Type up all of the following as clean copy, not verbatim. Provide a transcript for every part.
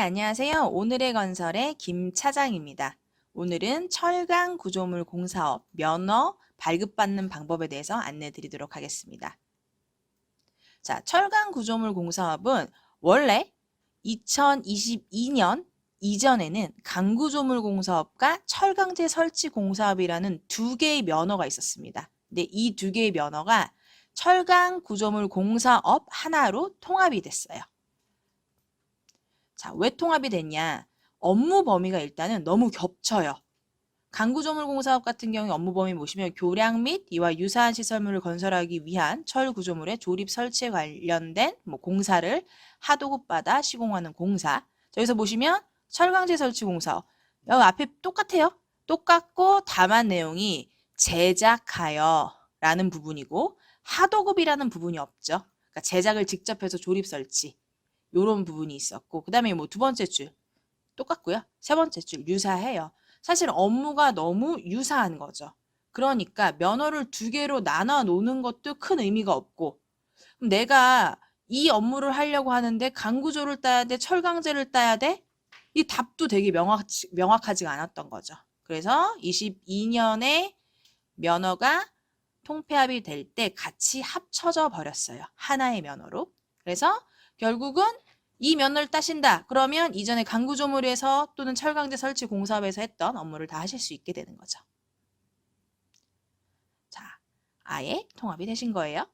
안녕하세요. 오늘의 건설의 김 차장입니다. 오늘은 철강 구조물 공사업 면허 발급받는 방법에 대해서 안내 드리도록 하겠습니다. 자, 철강 구조물 공사업은 원래 2022년 이전에는 강구조물 공사업과 철강제 설치 공사업이라는 두 개의 면허가 있었습니다. 근데 이 두 개의 면허가 철강 구조물 공사업 하나로 통합이 됐어요. 자, 왜 통합이 됐냐? 업무 범위가 일단은 너무 겹쳐요. 강구조물공사업 같은 경우에 업무 범위 보시면 교량 및 이와 유사한 시설물을 건설하기 위한 철 구조물의 조립 설치에 관련된 공사를 하도급받아 시공하는 공사. 자, 여기서 보시면 철강제 설치 공사. 여기 앞에 똑같아요. 똑같고 다만 내용이 제작하여 라는 부분이고 하도급이라는 부분이 없죠. 그러니까 제작을 직접 해서 조립 설치. 요런 부분이 있었고 그 다음에 두 번째 줄 똑같고요. 세 번째 줄 유사해요. 사실 업무가 너무 유사한 거죠. 그러니까 면허를 두 개로 나눠 놓는 것도 큰 의미가 없고 그럼 내가 이 업무를 하려고 하는데 강구조를 따야 돼? 철강제를 따야 돼? 이 답도 되게 명확하지가 않았던 거죠. 그래서 22년에 면허가 통폐합이 될 때 같이 합쳐져 버렸어요. 하나의 면허로. 그래서 결국은 이 면허를 따신다. 그러면 이전에 강구조물에서 또는 철강제 설치 공사업에서 했던 업무를 다 하실 수 있게 되는 거죠. 자, 아예 통합이 되신 거예요.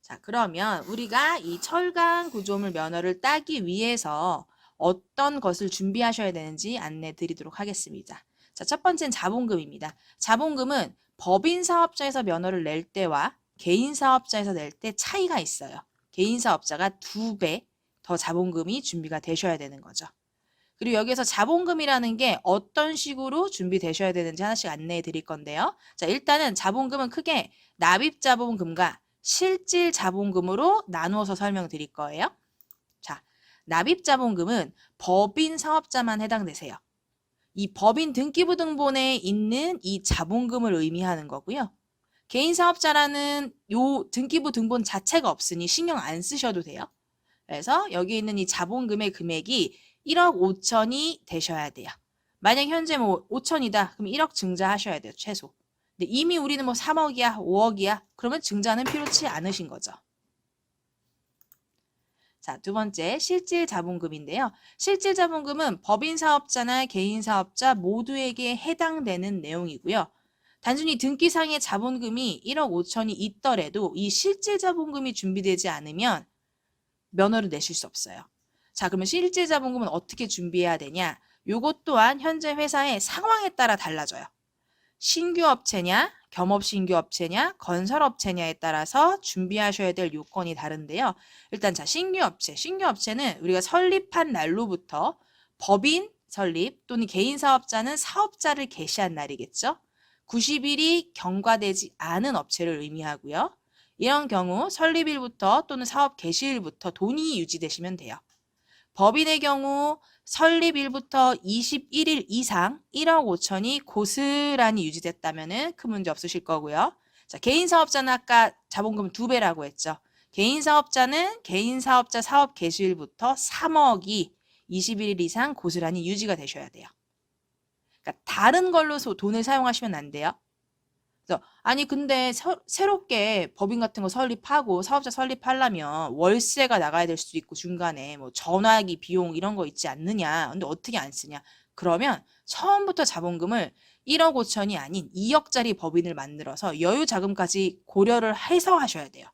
자, 그러면 우리가 이 철강 구조물 면허를 따기 위해서 어떤 것을 준비하셔야 되는지 안내 드리도록 하겠습니다. 자, 첫 번째는 자본금입니다. 자본금은 법인 사업자에서 면허를 낼 때와 개인 사업자에서 낼 때 차이가 있어요. 개인 사업자가 2배 더 자본금이 준비가 되셔야 되는 거죠. 그리고 여기에서 자본금이라는 게 어떤 식으로 준비되셔야 되는지 하나씩 안내해 드릴 건데요. 자, 일단은 자본금은 크게 납입자본금과 실질자본금으로 나누어서 설명드릴 거예요. 자, 납입자본금은 법인 사업자만 해당되세요. 이 법인 등기부등본에 있는 이 자본금을 의미하는 거고요. 개인 사업자라는 요 등기부등본 자체가 없으니 신경 안 쓰셔도 돼요. 그래서 여기 있는 이 자본금의 금액이 1억 5천이 되셔야 돼요. 만약 현재 5천이다. 그럼 1억 증자하셔야 돼요. 최소. 근데 이미 우리는 3억이야, 5억이야. 그러면 증자는 필요치 않으신 거죠. 자, 두 번째 실질자본금인데요. 실질자본금은 법인 사업자나 개인 사업자 모두에게 해당되는 내용이고요. 단순히 등기상의 자본금이 1억 5천이 있더라도 이 실질자본금이 준비되지 않으면 면허를 내실 수 없어요. 자, 그러면 실질자본금은 어떻게 준비해야 되냐? 요것 또한 현재 회사의 상황에 따라 달라져요. 신규 업체냐, 겸업신규 업체냐, 건설업체냐에 따라서 준비하셔야 될 요건이 다른데요. 일단 자, 신규 업체는 우리가 설립한 날로부터 법인 설립 또는 개인 사업자는 사업자를 개시한 날이겠죠. 90일이 경과되지 않은 업체를 의미하고요. 이런 경우 설립일부터 또는 사업 개시일부터 돈이 유지되시면 돼요. 법인의 경우 설립일부터 21일 이상 1억 5천이 고스란히 유지됐다면 큰 문제 없으실 거고요. 자, 개인 사업자는 아까 자본금 2배라고 했죠. 개인 사업자는 개인 사업자 사업 개시일부터 3억이 21일 이상 고스란히 유지가 되셔야 돼요. 그러니까 다른 걸로 돈을 사용하시면 안 돼요. 그래서 아니 근데 새롭게 법인 같은 거 설립하고 사업자 설립하려면 월세가 나가야 될 수도 있고 중간에 전화기 비용 이런 거 있지 않느냐. 근데 어떻게 안 쓰냐. 그러면 처음부터 자본금을 1억 5천이 아닌 2억짜리 법인을 만들어서 여유 자금까지 고려를 해서 하셔야 돼요.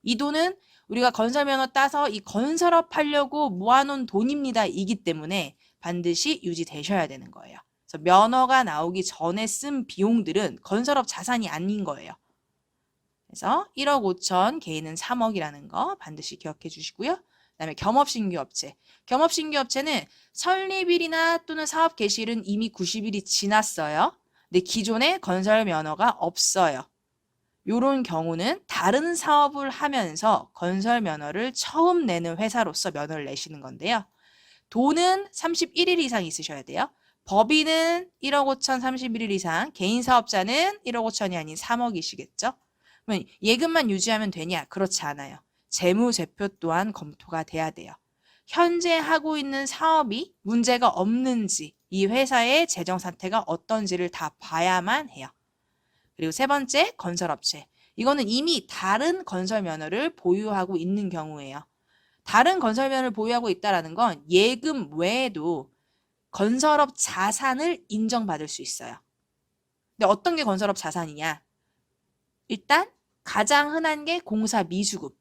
이 돈은 우리가 건설면허 따서 이 건설업 하려고 모아놓은 돈입니다. 이기 때문에 반드시 유지되셔야 되는 거예요. 그래서 면허가 나오기 전에 쓴 비용들은 건설업 자산이 아닌 거예요. 그래서 1억 5천, 개인은 3억이라는 거 반드시 기억해 주시고요. 그다음에 겸업신규업체. 겸업신규업체는 설립일이나 또는 사업 개시일은 이미 90일이 지났어요. 근데 기존에 건설 면허가 없어요. 이런 경우는 다른 사업을 하면서 건설 면허를 처음 내는 회사로서 면허를 내시는 건데요. 돈은 31일 이상 있으셔야 돼요. 법인은 1억 5천 31일 이상, 개인 사업자는 1억 5천이 아닌 3억이시겠죠? 그러면 예금만 유지하면 되냐? 그렇지 않아요. 재무제표 또한 검토가 돼야 돼요. 현재 하고 있는 사업이 문제가 없는지, 이 회사의 재정 상태가 어떤지를 다 봐야만 해요. 그리고 세 번째, 건설업체. 이거는 이미 다른 건설 면허를 보유하고 있는 경우예요. 다른 건설 면허를 보유하고 있다는 건 예금 외에도 건설업 자산을 인정받을 수 있어요. 근데 어떤 게 건설업 자산이냐? 일단 가장 흔한 게 공사 미수급,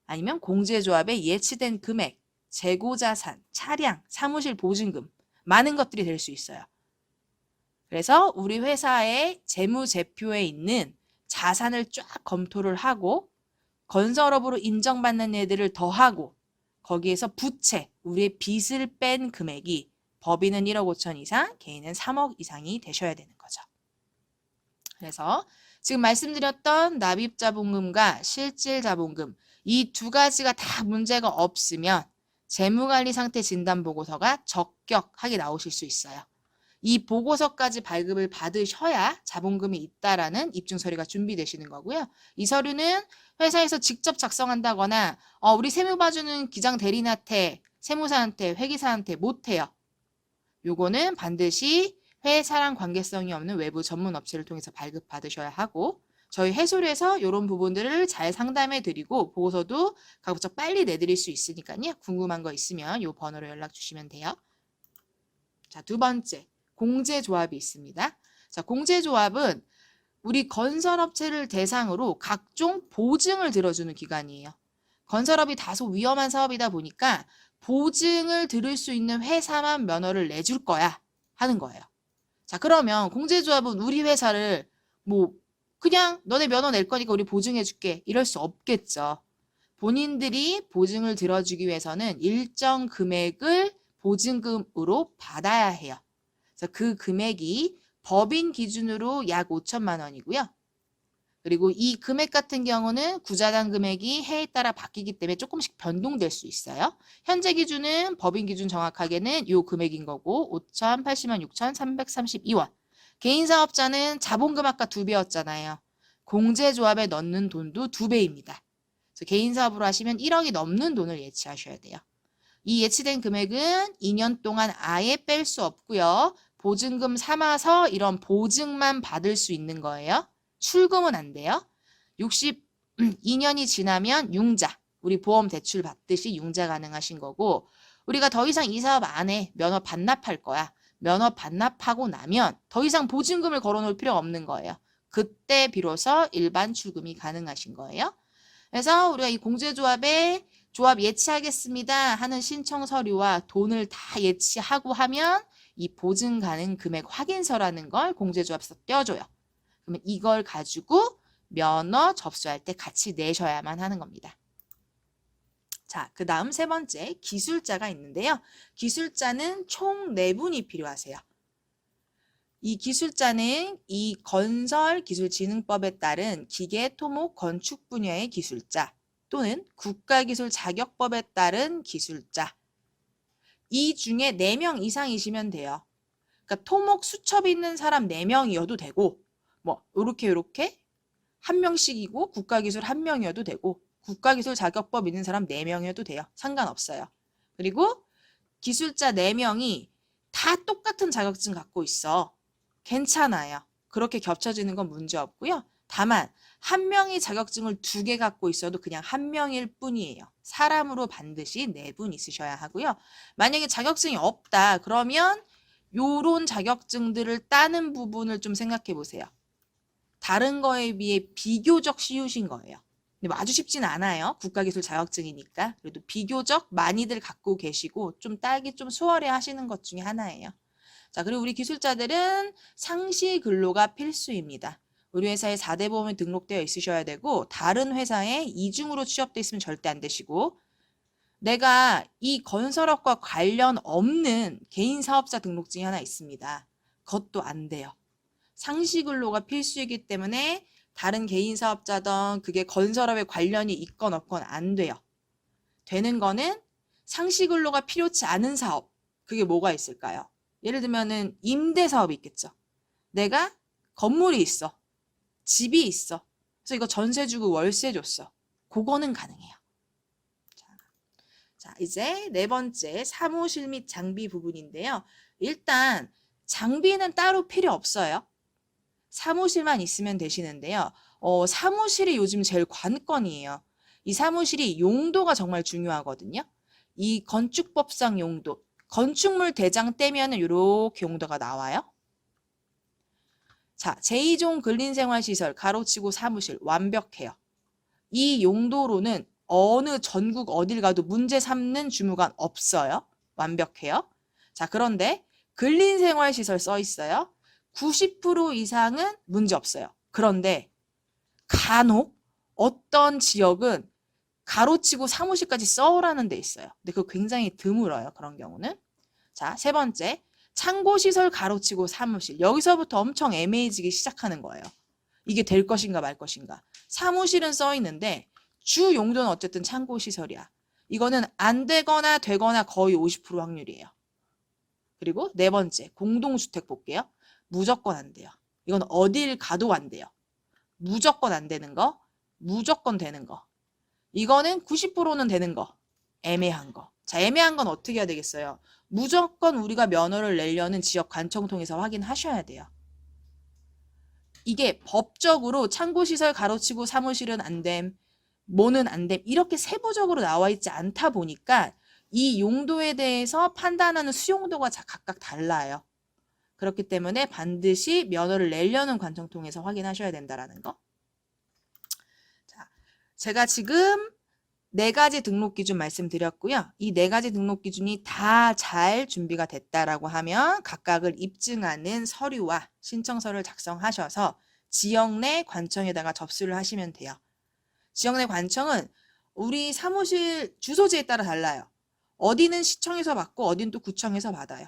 아니면 공제조합의 예치된 금액, 재고자산, 차량, 사무실 보증금, 많은 것들이 될 수 있어요. 그래서 우리 회사의 재무제표에 있는 자산을 쫙 검토를 하고 건설업으로 인정받는 애들을 더하고 거기에서 부채, 우리의 빚을 뺀 금액이 법인은 1억 5천 이상, 개인은 3억 이상이 되셔야 되는 거죠. 그래서 지금 말씀드렸던 납입자본금과 실질자본금, 이 두 가지가 다 문제가 없으면 재무관리 상태 진단보고서가 적격하게 나오실 수 있어요. 이 보고서까지 발급을 받으셔야 자본금이 있다라는 입증서류가 준비되시는 거고요. 이 서류는 회사에서 직접 작성한다거나 우리 세무 봐주는 기장 대리인한테, 세무사한테, 회계사한테 못해요. 요거는 반드시 회사랑 관계성이 없는 외부 전문 업체를 통해서 발급받으셔야 하고 저희 해솔에서 이런 부분들을 잘 상담해 드리고 보고서도 가급적 빨리 내드릴 수 있으니까요. 궁금한 거 있으면 이 번호로 연락 주시면 돼요. 자, 두 번째, 공제조합이 있습니다. 자, 공제조합은 우리 건설업체를 대상으로 각종 보증을 들어주는 기관이에요. 건설업이 다소 위험한 사업이다 보니까 보증을 들을 수 있는 회사만 면허를 내줄 거야 하는 거예요. 자, 그러면 공제조합은 우리 회사를 그냥 너네 면허 낼 거니까 우리 보증해 줄게 이럴 수 없겠죠. 본인들이 보증을 들어주기 위해서는 일정 금액을 보증금으로 받아야 해요. 그래서 그 금액이 법인 기준으로 약 5천만 원이고요. 그리고 이 금액 같은 경우는 구자단 금액이 해에 따라 바뀌기 때문에 조금씩 변동될 수 있어요. 현재 기준은 법인 기준 정확하게는 이 금액인 거고 5천 80만 6,332원. 개인 사업자는 자본금 아까 2배였잖아요. 공제조합에 넣는 돈도 2배입니다. 그래서 개인 사업으로 하시면 1억이 넘는 돈을 예치하셔야 돼요. 이 예치된 금액은 2년 동안 아예 뺄 수 없고요. 보증금 삼아서 이런 보증만 받을 수 있는 거예요. 출금은 안 돼요. 62년이 지나면 융자, 우리 보험 대출 받듯이 융자 가능하신 거고 우리가 더 이상 이 사업 안 해. 면허 반납할 거야. 면허 반납하고 나면 더 이상 보증금을 걸어놓을 필요가 없는 거예요. 그때 비로소 일반 출금이 가능하신 거예요. 그래서 우리가 이 공제조합에 조합 예치하겠습니다 하는 신청 서류와 돈을 다 예치하고 하면 이 보증 가능 금액 확인서라는 걸 공제조합에서 떼어줘요. 그러면 이걸 가지고 면허 접수할 때 같이 내셔야만 하는 겁니다. 자, 그 다음 세 번째 기술자가 있는데요. 기술자는 총 4분이 필요하세요. 이 기술자는 이 건설기술진흥법에 따른 기계, 토목, 건축 분야의 기술자 또는 국가기술 자격법에 따른 기술자 이 중에 4명 이상이시면 돼요. 그러니까 토목 수첩이 있는 사람 4명이어도 되고 요렇게 한 명씩이고 국가기술 1명이어도 되고 국가기술 자격법 있는 사람 4명이어도 돼요. 상관없어요. 그리고 기술자 4명이 다 똑같은 자격증 갖고 있어. 괜찮아요. 그렇게 겹쳐지는 건 문제 없고요. 다만 한 명이 자격증을 2개 갖고 있어도 그냥 한 명일 뿐이에요. 사람으로 반드시 4분 있으셔야 하고요. 만약에 자격증이 없다 그러면 요런 자격증들을 따는 부분을 좀 생각해 보세요. 다른 거에 비해 비교적 쉬우신 거예요. 근데 아주 쉽진 않아요. 국가기술 자격증이니까. 그래도 비교적 많이들 갖고 계시고 좀 따기 좀 수월해 하시는 것 중에 하나예요. 자, 그리고 우리 기술자들은 상시 근로가 필수입니다. 우리 회사에 4대 보험에 등록되어 있으셔야 되고 다른 회사에 이중으로 취업돼 있으면 절대 안 되시고 내가 이 건설업과 관련 없는 개인 사업자 등록증이 하나 있습니다. 그것도 안 돼요. 상시 근로가 필수이기 때문에 다른 개인 사업자든 그게 건설업에 관련이 있건 없건 안 돼요. 되는 거는 상시 근로가 필요치 않은 사업. 그게 뭐가 있을까요? 예를 들면은 임대 사업이 있겠죠. 내가 건물이 있어. 집이 있어. 그래서 이거 전세 주고 월세 줬어. 그거는 가능해요. 자, 자, 이제 네 번째 사무실 및 장비 부분인데요. 일단 장비는 따로 필요 없어요. 사무실만 있으면 되시는데요. 사무실이 요즘 제일 관건이에요. 이 사무실이 용도가 정말 중요하거든요. 이 건축법상 용도, 건축물 대장 떼면은 이렇게 용도가 나와요. 자, 제2종 근린생활시설, 가로치고 사무실, 완벽해요. 이 용도로는 어느 전국 어딜 가도 문제 삼는 주무관 없어요. 완벽해요. 자, 그런데 근린생활시설 써 있어요. 90% 이상은 문제 없어요. 그런데 간혹 어떤 지역은 가로치고 사무실까지 써오라는 데 있어요. 근데 그거 굉장히 드물어요. 그런 경우는. 자, 세 번째. 창고시설 가로치고 사무실. 여기서부터 엄청 애매해지기 시작하는 거예요. 이게 될 것인가 말 것인가. 사무실은 써 있는데 주 용도는 어쨌든 창고시설이야. 이거는 안 되거나 되거나 거의 50% 확률이에요. 그리고 네 번째. 공동주택 볼게요. 무조건 안 돼요. 이건 어딜 가도 안 돼요. 무조건 안 되는 거, 무조건 되는 거. 이거는 90%는 되는 거, 애매한 거. 자, 애매한 건 어떻게 해야 되겠어요? 무조건 우리가 면허를 내려는 지역 관청 통해서 확인하셔야 돼요. 이게 법적으로 창고시설 가로치고 사무실은 안 됨, 뭐는 안 됨, 이렇게 세부적으로 나와 있지 않다 보니까 이 용도에 대해서 판단하는 수용도가 각각 달라요. 그렇기 때문에 반드시 면허를 내려는 관청 통해서 확인하셔야 된다는 거. 자, 제가 지금 4가지 등록 기준 말씀드렸고요. 이 4가지 등록 기준이 다 잘 준비가 됐다라고 하면 각각을 입증하는 서류와 신청서를 작성하셔서 지역 내 관청에다가 접수를 하시면 돼요. 지역 내 관청은 우리 사무실 주소지에 따라 달라요. 어디는 시청에서 받고 어디는 또 구청에서 받아요.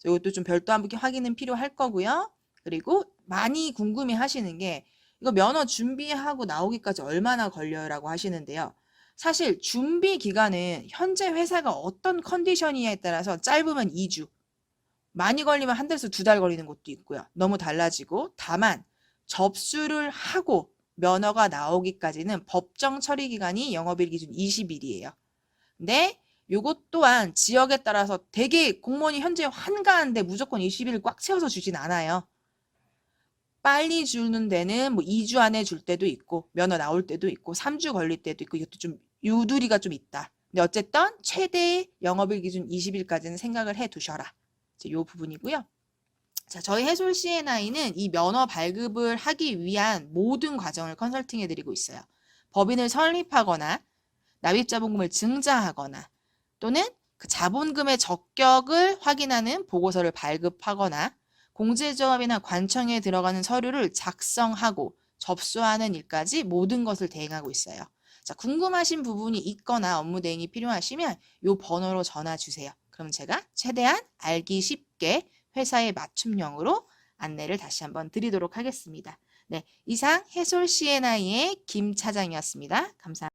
이것도 좀 별도 확인은 필요할 거고요. 그리고 많이 궁금해 하시는 게 이거 면허 준비하고 나오기까지 얼마나 걸려요라고 하시는데요. 사실 준비 기간은 현재 회사가 어떤 컨디션이냐에 따라서 짧으면 2주, 많이 걸리면 한 달에서 2달 걸리는 것도 있고요. 너무 달라지고 다만 접수를 하고 면허가 나오기까지는 법정 처리 기간이 영업일 기준 20일이에요. 근데 요것 또한 지역에 따라서 되게 공무원이 현재 한가한데 무조건 20일 꽉 채워서 주진 않아요. 빨리 주는 데는 뭐 2주 안에 줄 때도 있고 면허 나올 때도 있고 3주 걸릴 때도 있고 이것도 좀 유두리가 좀 있다. 근데 어쨌든 최대 영업일 기준 20일까지는 생각을 해 두셔라. 이 부분이고요. 자, 저희 해솔 C&I는 이 면허 발급을 하기 위한 모든 과정을 컨설팅 해드리고 있어요. 법인을 설립하거나 납입자본금을 증자하거나 또는 그 자본금의 적격을 확인하는 보고서를 발급하거나 공제조합이나 관청에 들어가는 서류를 작성하고 접수하는 일까지 모든 것을 대행하고 있어요. 자, 궁금하신 부분이 있거나 업무 대행이 필요하시면 이 번호로 전화 주세요. 그럼 제가 최대한 알기 쉽게 회사의 맞춤형으로 안내를 다시 한번 드리도록 하겠습니다. 네, 이상 해솔 C&I의 김 차장이었습니다. 감사합니다.